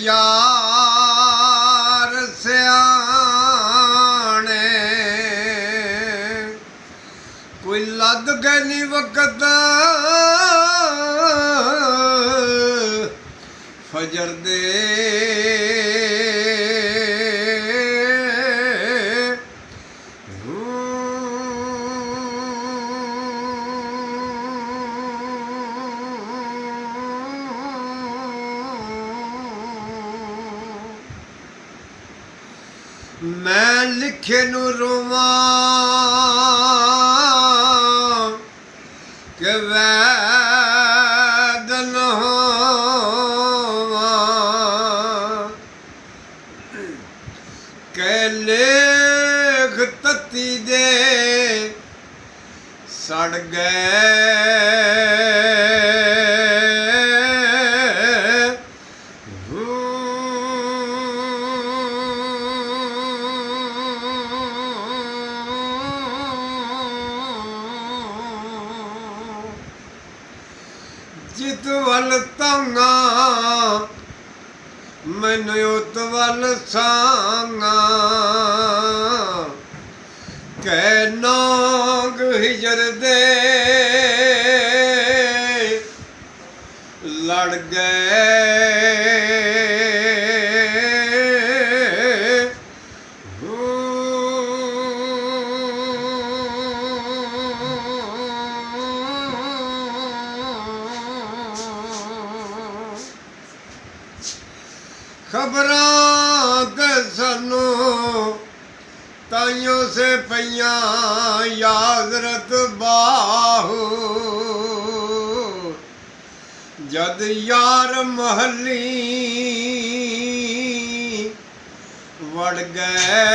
यार सियाने कोई लद के नी वक्त फजर दे मैं लिखे नू रोवां कि वैद न होवां के लेख तत्ती दे सड़ गए जित वल तांगा मैनू उत वल सांगा कै नाग हिजर दे लड़ गए खबरां ते सानू ताइयों से पईयां यादरत बाहू जद यार महली वड़ गए